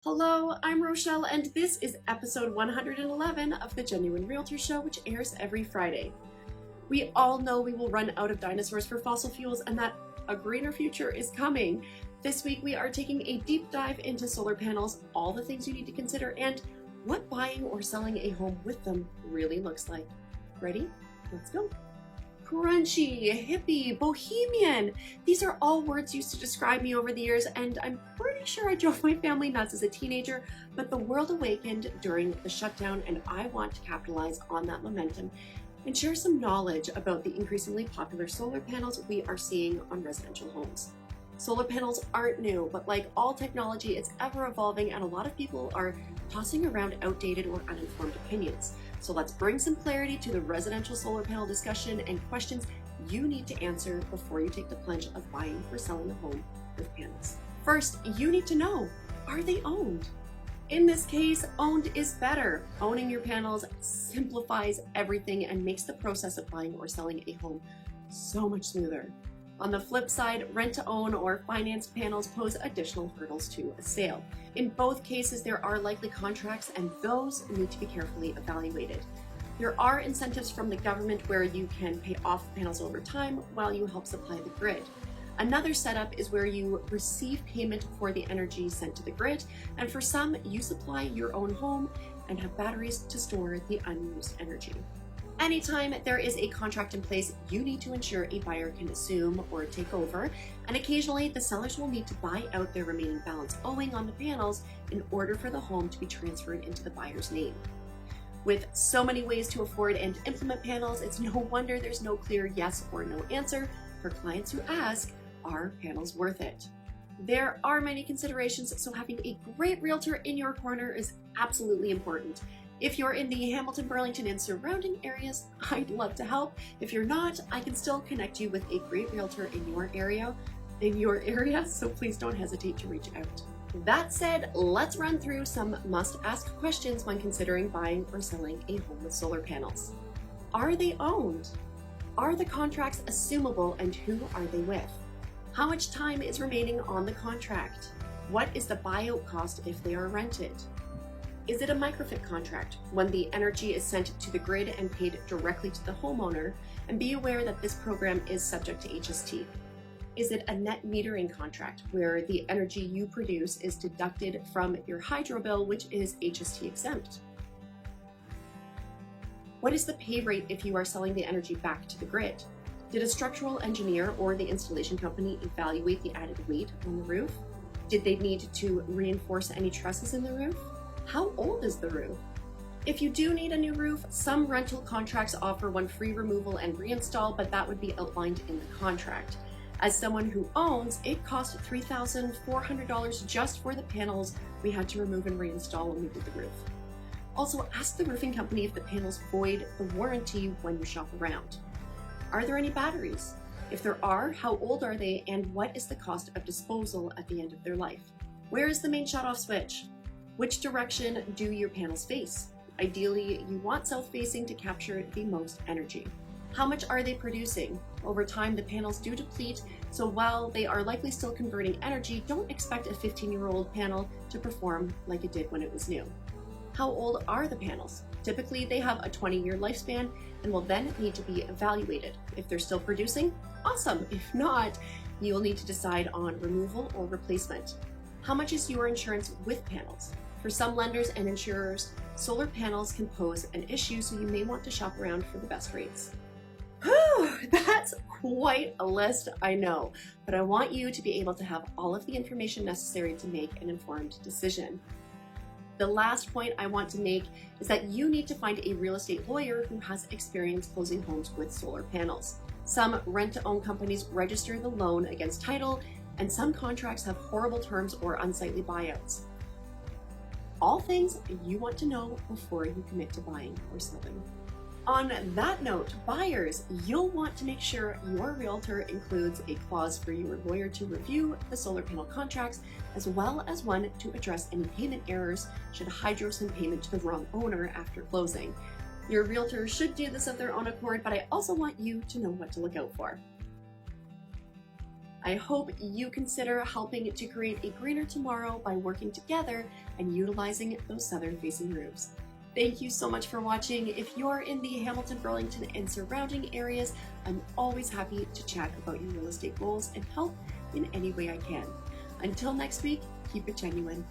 Hello, I'm Rochelle, and this is episode 111 of the Genuine Realtor Show, which airs every Friday. We all know we will run out of dinosaurs for fossil fuels and that a greener future is coming. This week we are taking a deep dive into solar panels, all the things you need to consider, and what buying or selling a home with them really looks like. Ready? Let's go. Crunchy, hippie, bohemian. These are all words used to describe me over the years, and I'm pretty sure I drove my family nuts as a teenager, but the world awakened during the shutdown, and I want to capitalize on that momentum and share some knowledge about the increasingly popular solar panels we are seeing on residential homes. Solar panels aren't new, but like all technology, it's ever evolving, and a lot of people are tossing around outdated or uninformed opinions. So let's bring some clarity to the residential solar panel discussion and questions you need to answer before you take the plunge of buying or selling a home with panels. First, you need to know, are they owned? In this case, owned is better. Owning your panels simplifies everything and makes the process of buying or selling a home so much smoother. On the flip side, rent-to-own or financed panels pose additional hurdles to a sale. In both cases, there are likely contracts, and those need to be carefully evaluated. There are incentives from the government where you can pay off the panels over time while you help supply the grid. Another setup is where you receive payment for the energy sent to the grid, and for some, you supply your own home and have batteries to store the unused energy. Anytime there is a contract in place, you need to ensure a buyer can assume or take over, and occasionally the sellers will need to buy out their remaining balance owing on the panels in order for the home to be transferred into the buyer's name. With so many ways to afford and implement panels, it's no wonder there's no clear yes or no answer for clients who ask, are panels worth it? There are many considerations, so having a great realtor in your corner is absolutely important. If you're in the Hamilton, Burlington, and surrounding areas, I'd love to help. If you're not, I can still connect you with a great realtor in your area, so please don't hesitate to reach out. That said, let's run through some must-ask questions when considering buying or selling a home with solar panels. Are they owned? Are the contracts assumable, and who are they with? How much time is remaining on the contract? What is the buyout cost if they are rented? Is it a microfit contract, when the energy is sent to the grid and paid directly to the homeowner? And be aware that this program is subject to HST. Is it a net metering contract, where the energy you produce is deducted from your hydro bill, which is HST exempt? What is the pay rate if you are selling the energy back to the grid? Did a structural engineer or the installation company evaluate the added weight on the roof? Did they need to reinforce any trusses in the roof? How old is the roof? If you do need a new roof, some rental contracts offer one free removal and reinstall, but that would be outlined in the contract. As someone who owns, it cost $3,400 just for the panels we had to remove and reinstall when we did the roof. Also, ask the roofing company if the panels void the warranty when you shop around. Are there any batteries? If there are, how old are they, and what is the cost of disposal at the end of their life? Where is the main shutoff switch? Which direction do your panels face? Ideally, you want south-facing to capture the most energy. How much are they producing? Over time, the panels do deplete, so while they are likely still converting energy, don't expect a 15-year-old panel to perform like it did when it was new. How old are the panels? Typically, they have a 20-year lifespan and will then need to be evaluated. If they're still producing, awesome. If not, you'll need to decide on removal or replacement. How much is your insurance with panels? For some lenders and insurers, solar panels can pose an issue, so you may want to shop around for the best rates. Whew, that's quite a list, I know, but I want you to be able to have all of the information necessary to make an informed decision. The last point I want to make is that you need to find a real estate lawyer who has experience closing homes with solar panels. Some rent-to-own companies register the loan against title, and some contracts have horrible terms or unsightly buyouts. All things you want to know before you commit to buying or selling. On that note, buyers, you'll want to make sure your realtor includes a clause for your lawyer to review the solar panel contracts, as well as one to address any payment errors should hydro send payment to the wrong owner after closing. Your realtor should do this of their own accord, but I also want you to know what to look out for. I hope you consider helping to create a greener tomorrow by working together and utilizing those southern-facing roofs. Thank you so much for watching. If you're in the Hamilton, Burlington, and surrounding areas, I'm always happy to chat about your real estate goals and help in any way I can. Until next week, keep it genuine.